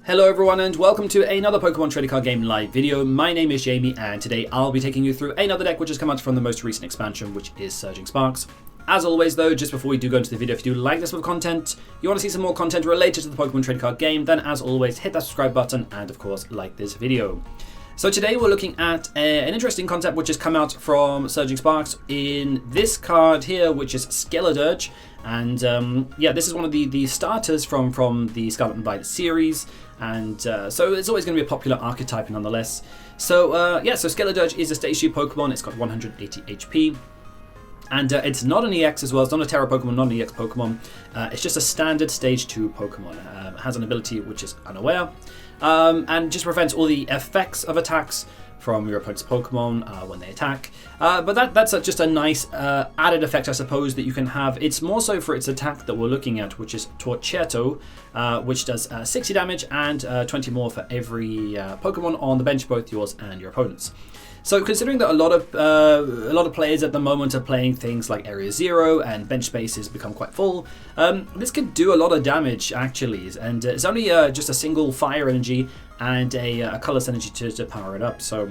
Hello everyone and welcome to another Pokemon Trading Card Game live video. My name is Jamie and today I'll be taking you through another deck which has come out from the most recent expansion, which is Surging Sparks. As always though, just before we do go into the video, if you do like this sort of content, you want to see some more content related to the Pokemon Trading Card Game, then as always hit that subscribe button and of course like this video. So today we're looking at an interesting concept which has come out from Surging Sparks in this card here, which is Skeledirge. And yeah, this is one of the starters from the Scarlet and Violet series, and so it's always going to be a popular archetype nonetheless. So yeah, so Skeledirge is a stage 2 Pokemon. It's got 180 HP. And it's not an EX as well, it's not a Terra Pokemon, not an EX Pokemon. It's just a standard Stage 2 Pokemon. It has an ability which is Unaware, and just prevents all the effects of attacks from your opponent's Pokemon when they attack. But that's just a nice added effect, I suppose, that you can have. It's more so for its attack that we're looking at, which is Torchietto, which does 60 damage and 20 more for every Pokemon on the bench, both yours and your opponent's. So considering that a lot of players at the moment are playing things like Area Zero and bench space has become quite full, this could do a lot of damage actually, and it's only just a single fire energy and a colorless energy to power it up. So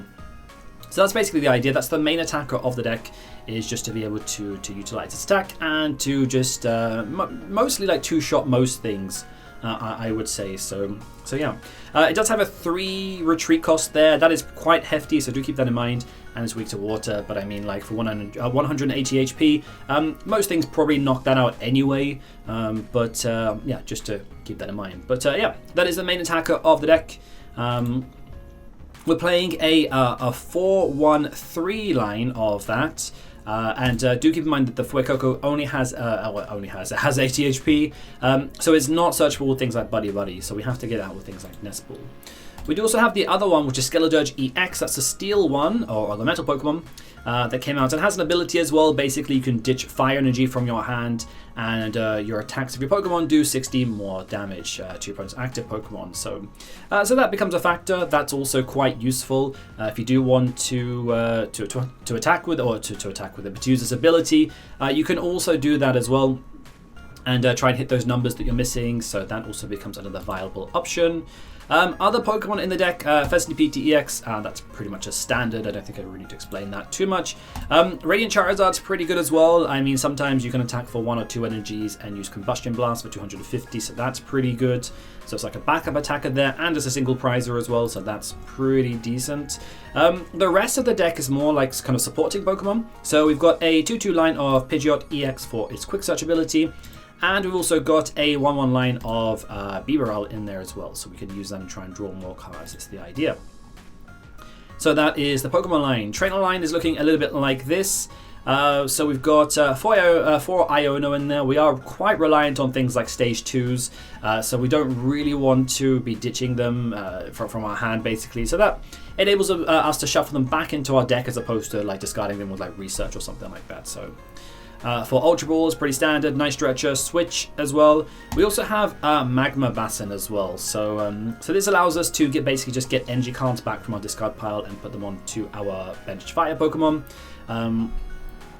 that's basically the idea. That's the main attacker of the deck, is just to be able to utilize its attack and to just mostly like two-shot most things. I would say so yeah. It does have a 3 retreat cost there. That is quite hefty, so do keep that in mind. And it's weak to water, but I mean, like for 180 HP, most things probably knock that out anyway. But yeah, just to keep that in mind. But yeah, that is the main attacker of the deck. We're playing a 4-1-3 line of that. And do keep in mind that the Fuecoco only has 80 HP, so it's not searchable with things like Buddy-Buddy, so we have to get out with things like Nest Ball. We do also have the other one, which is Skeledirge EX. That's a steel one, or elemental Pokemon, that came out. It has an ability as well. Basically, you can ditch fire energy from your hand, and your attacks of your Pokemon do 60 more damage to your opponent's active Pokemon. So that becomes a factor. That's also quite useful if you do want to attack with, or to attack with it, but to use this ability. You can also do that as well, and try and hit those numbers that you're missing. So that also becomes another viable option. Other Pokemon in the deck, Fezandipiti EX, that's pretty much a standard. I don't think I really need to explain that too much. Radiant Charizard's pretty good as well. I mean, sometimes you can attack for 1 or 2 energies and use Combustion Blast for 250, so that's pretty good. So it's like a backup attacker there, and it's a single prizer as well, so that's pretty decent. The rest of the deck is more like kind of supporting Pokemon. So we've got a 2-2 line of Pidgeot EX for its Quick Search ability. And we've also got a 1-1 line of Bibarel in there as well, so we can use them and try and draw more cards. That's the idea. So that is the Pokemon line. Trainer line is looking a little bit like this. So we've got 4 Iono in there. We are quite reliant on things like Stage 2s, so we don't really want to be ditching them from our hand, basically. So that enables us to shuffle them back into our deck as opposed to like discarding them with like Research or something like that. So for Ultra Ball, it's pretty standard. Night Stretcher, Switch as well. We also have Magma Basin as well. So this allows us to basically just get energy cards back from our discard pile and put them onto our bench fire Pokemon.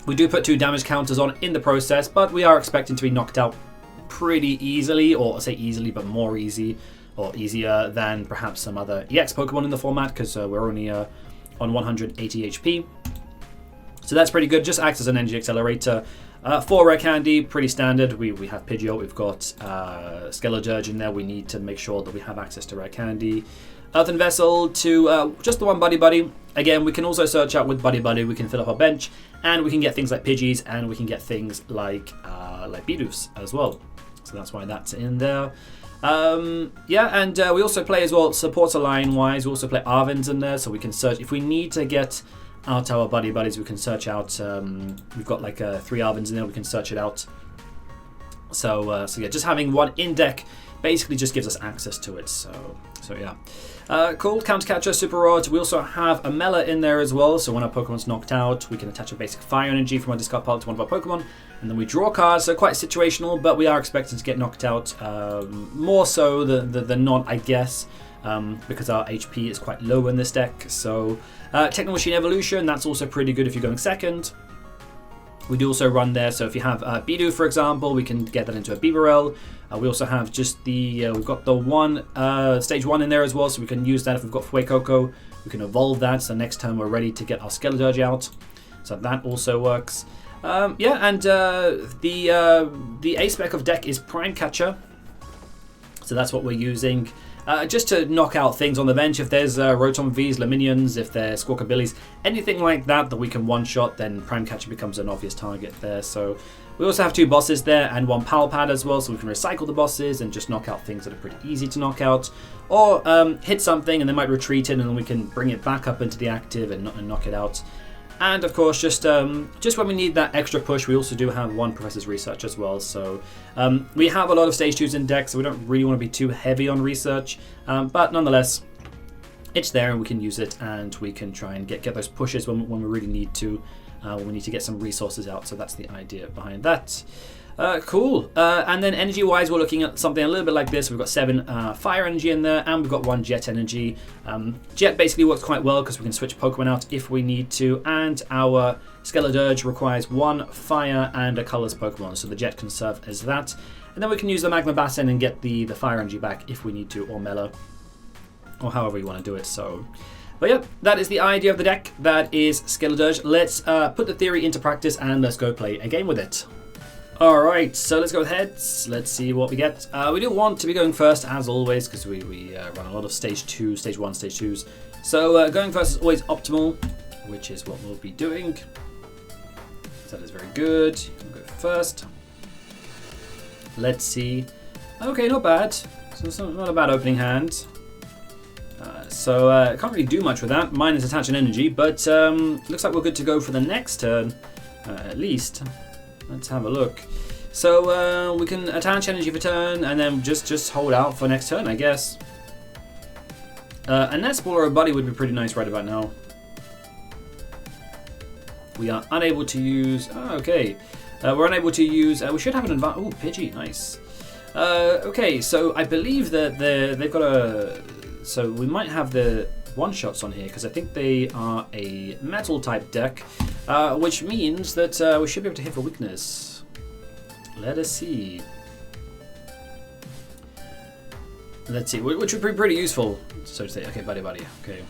We do put 2 damage counters on in the process, but we are expecting to be knocked out pretty easily, or I say easily, but more easy or easier than perhaps some other EX Pokemon in the format, because we're only on 180 HP. So that's pretty good, just acts as an energy accelerator. 4 Rare Candy, pretty standard. We have Pidgeot, we've got Skeledirge in there. We need to make sure that we have access to Rare Candy. Earthen Vessel to just the one Buddy-Buddy. Again, we can also search out with Buddy-Buddy. We can fill up our bench, and we can get things like Pidgeys, and we can get things like Bidoofs as well. So that's why that's in there. Yeah, and we also play as well, supporter line-wise, we also play Arvens in there, so we can search. If we need to get out our Buddy-Buddies, we can search out, we've got like 3 Arvens in there, we can search it out. So yeah, just having one in deck basically just gives us access to it, so yeah. Cool, Counter Catcher, Super Rod. We also have a Mela in there as well, so when our Pokemon's knocked out, we can attach a basic fire energy from our discard pile to one of our Pokemon, and then we draw cards, so quite situational, but we are expecting to get knocked out more so than not, I guess. Because our HP is quite low in this deck. So Techno Machine Evolution, that's also pretty good if you're going second. We do also run there, so if you have Bidoof, for example, we can get that into a Bibarel. We also have just the, we've got the stage 1 in there as well, so we can use that if we've got Fuecoco. We can evolve that, so next time we're ready to get our Skeledirge out. So that also works. Yeah, and the A-spec of deck is Prime Catcher. So that's what we're using. Just to knock out things on the bench. If there's Rotom Vs, Laminions, if there's Squawkabillies, anything like that that we can one-shot, then Prime Catcher becomes an obvious target there. So we also have 2 bosses there and 1 Pal Pad as well, so we can recycle the bosses and just knock out things that are pretty easy to knock out. Or hit something and they might retreat in, and then we can bring it back up into the active and knock it out. And of course, just when we need that extra push, we also do have 1 Professor's Research as well. So we have a lot of stage 2s in deck, so we don't really want to be too heavy on research. But nonetheless, it's there and we can use it, and we can try and get those pushes when we really need to. When we need to get some resources out. So that's the idea behind that. Cool. And then energy-wise, we're looking at something a little bit like this. We've got 7 fire energy in there, and we've got 1 jet energy. Jet basically works quite well because we can switch Pokemon out if we need to, and our Skeledirge requires 1 fire and a colors Pokemon, so the jet can serve as that. And then we can use the Magma Basin and get the fire energy back if we need to, or Mela, or however you want to do it. So, but yeah, that is the idea of the deck. That is Skeledirge. Let's put the theory into practice and let's go play a game with it. Alright, so let's go ahead, let's see what we get. We do want to be going first, as always, because we run a lot of stage 2, stage 1, stage 2s. So going first is always optimal, which is what we'll be doing. So that is very good. We'll go first. Let's see. Okay, not bad. So it's not a bad opening hand. So can't really do much with that. Mine is attach an energy, but looks like we're good to go for the next turn, at least. Let's have a look. So we can attach energy for turn and then just hold out for next turn, I guess. A Nest Ball or a Buddy would be pretty nice right about now. We are unable to use... Oh, okay. We're unable to use... we should have an advantage... Oh, Pidgey, nice. Okay, so I believe that they've got a... So we might have the one-shots on here, because I think they are a metal-type deck, which means that we should be able to hit for weakness. Let us see. Let's see, which would be pretty useful, so to say. Okay, Buddy-Buddy, okay.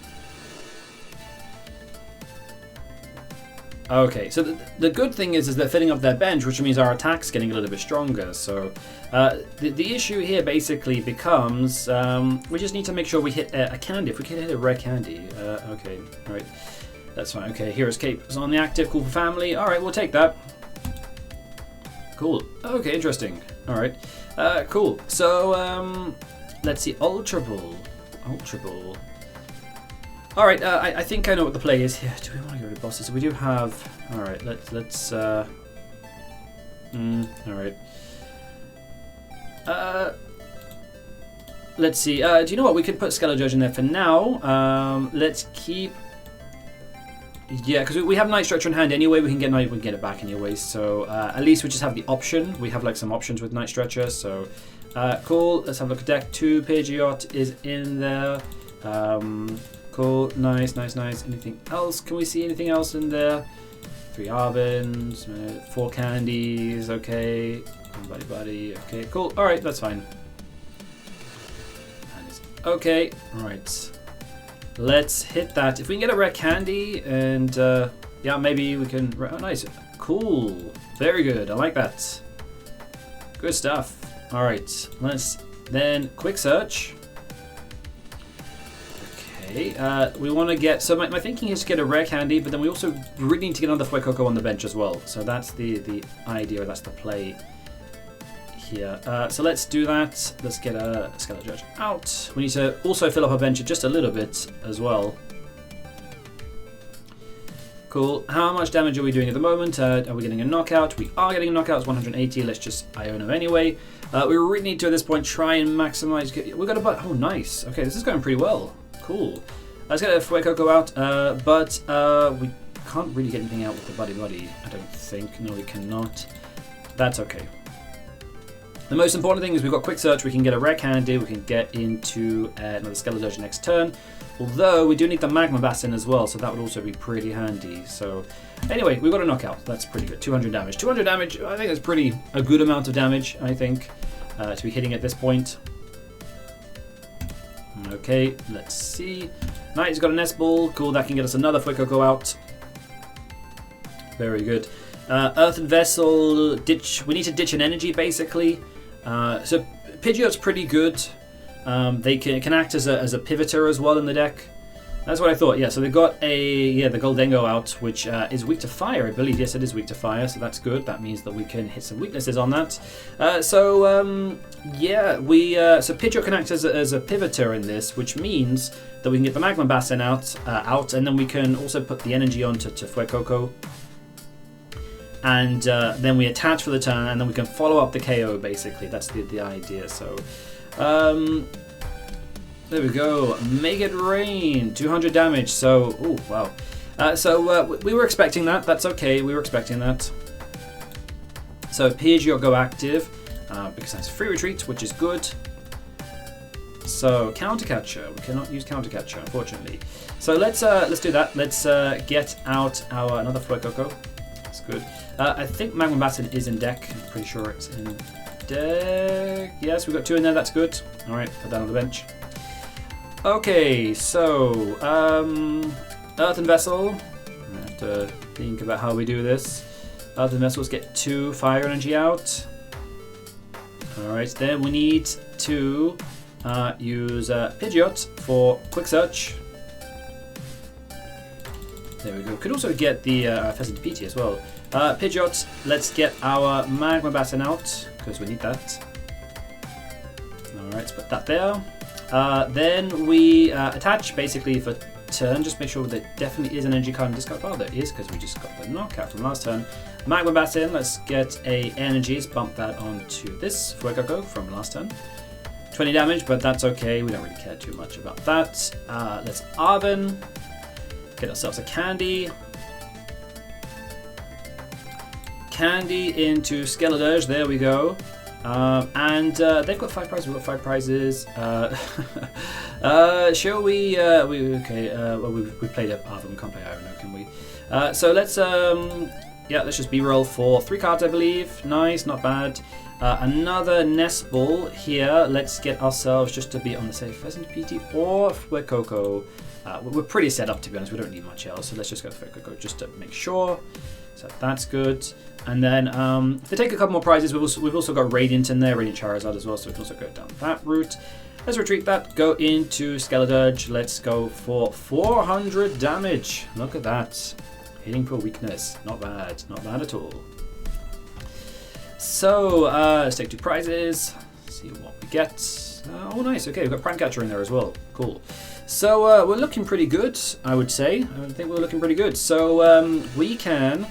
Okay, so the good thing is they're filling up their bench, which means our attack's getting a little bit stronger. So the issue here basically becomes we just need to make sure we hit a candy. If we can hit a Rare Candy, okay, all right, that's fine. Okay, Hero's Cape is on the active, cool for family. All right, we'll take that. Cool. Okay, interesting. All right, cool. So let's see, Ultra Ball. All right, I think I know what the play is here. Do we want to go to bosses? So we do have. All right, let's. All right. Let's see. Do you know what? We could put Skeledirge in there for now. Let's keep. Yeah, because we have Night Stretcher in hand anyway. We can get it back anyway. So at least we just have the option. We have like some options with Night Stretcher. So cool. Let's have a look at deck 2. Pidgeot is in there. Cool, nice. Anything else? Can we see anything else in there? 3 Arvens, 4 candies, okay. Buddy, okay, cool. Alright, that's fine. Okay, alright. Let's hit that. If we can get a Rare Candy, and yeah, maybe we can... Oh, nice. Cool. Very good, I like that. Good stuff. Alright, let's then quick search. Okay, we want to get... So my thinking is to get a Rare Candy, but then we also really need to get another Fuecoco on the bench as well. So that's the idea, that's the play here. So let's do that. Let's get a Skeledirge out. We need to also fill up our bench just a little bit as well. Cool. How much damage are we doing at the moment? Are we getting a knockout? We are getting a knockout. It's 180. Let's just Iono anyway. We really need to, at this point, try and maximize... We've got a... Oh, nice. Okay, this is going pretty well. Cool. Let's get a Fuecoco out, but we can't really get anything out with the Buddy-Buddy, I don't think. No, we cannot. That's okay. The most important thing is we've got quick search. We can get a Rare Candy. We can get into another Skeledirge next turn. Although we do need the Magma Basin as well, so that would also be pretty handy. So Anyway, we got a knockout. That's pretty good. 200 damage. 200 damage, I think that's a good amount of damage, I think, to be hitting at this point. Okay, let's see. Knight's got a Nest Ball. Cool, that can get us another Fuecoco out. Very good. Earthen Vessel, ditch. We need to ditch an energy, basically. So Pidgeot's pretty good. They can act as a pivoter as well in the deck. That's what I thought. Yeah, so they got the Goldengo out, which is weak to fire, I believe. Yes, it is weak to fire, so that's good. That means that we can hit some weaknesses on that. So Pidgeot can act as a pivoter in this, which means that we can get the Magma Basin out, and then we can also put the energy onto Fuecoco. And then we attach for the turn, and then we can follow up the KO, basically. That's the idea. So, there we go. Make it rain. 200 damage. So, oh, wow. We were expecting that. That's okay. We were expecting that. So, Pidgeot go active, because that's free retreat, which is good. So, Counter Catcher. We cannot use Counter Catcher, unfortunately. So, let's do that. Let's get out our another Fuecoco. That's good. I think Magma Basin is in deck. I'm pretty sure it's in deck. Yes, we've got 2 in there. That's good. All right, put that on the bench. Okay, so Earthen Vessel. I have to think about how we do this. Earthen Vessels get 2 fire energy out. All right, then we need to use Pidgeot for quick search. There we go. Could also get the Fezandipiti as well. Pidgeot, let's get our Magma Basin out, because we need that. Alright, let's put that there. Then we attach, basically, for turn. Just make sure there definitely is an energy card in discard pile. There is, because we just got the knockout from last turn. Magma Basin, let's get a energies, bump that onto this Fuecoco from last turn. 20 damage, but that's okay. We don't really care too much about that. Let's Arven. Get ourselves a Candy. Candy into Skeledirge, there we go. And they've got 5 prizes, we've got 5 prizes. Shall we, well, we played up Arven, we can't play Iono, can we? So let's just B-roll for 3 cards, I believe. Nice, not bad. Another Nest Ball here. Let's get ourselves, just to be on the safe, Fezandipiti or Fuecoco. We're pretty set up, to be honest, we don't need much else, so let's just go for Fuecoco just to make sure. So that's good. And then to take a couple more prizes, we've also got Radiant in there, Radiant Charizard as well, so we can also go down that route. Let's retreat that, go into Skeledirge. Let's go for 400 damage. Look at that. Hitting for weakness. Not bad at all. So let's take 2 prizes, see what we get. Oh, nice. Okay, we've got Prime Catcher in there as well. Cool. So we're looking pretty good, I would say. I think we're looking pretty good. So we can.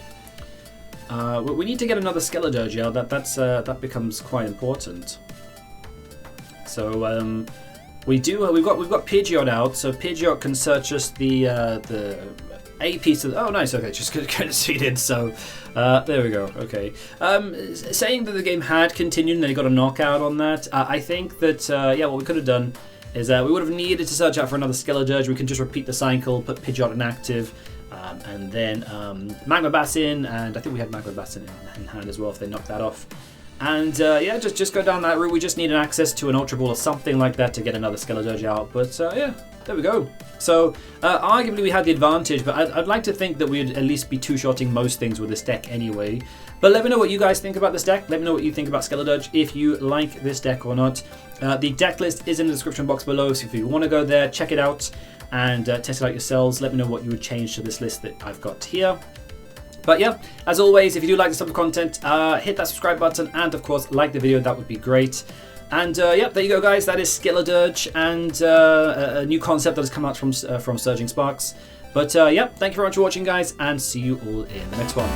We need to get another Skeledirge out. That becomes quite important. So we've got Pidgeot out. So Pidgeot can search us the a piece of. Oh, nice. Okay, just conceded. So there we go. Okay. Saying that the game had continued and they got a knockout on that. I think that what we could have done is we would have needed to search out for another Skeledirge. We can just repeat the cycle, put Pidgeot inactive, and then Magma Basin, and I think we had Magma Basin in hand as well if they knocked that off. And just go down that route. We just need an access to an Ultra Ball or something like that to get another Skeledirge out. But there we go. So arguably we had the advantage, but I'd like to think that we'd at least be two-shotting most things with this deck anyway. But let me know what you guys think about this deck. Let me know what you think about Skeledirge, if you like this deck or not. The deck list is in the description box below, so if you want to go there, check it out and test it out yourselves. Let me know what you would change to this list that I've got here. But yeah, as always, if you do like this type of content, hit that subscribe button and of course like the video, that would be great. And there you go guys, that is Skeledirge and a new concept that has come out from Surging Sparks. But thank you very much for watching guys, and see you all in the next one.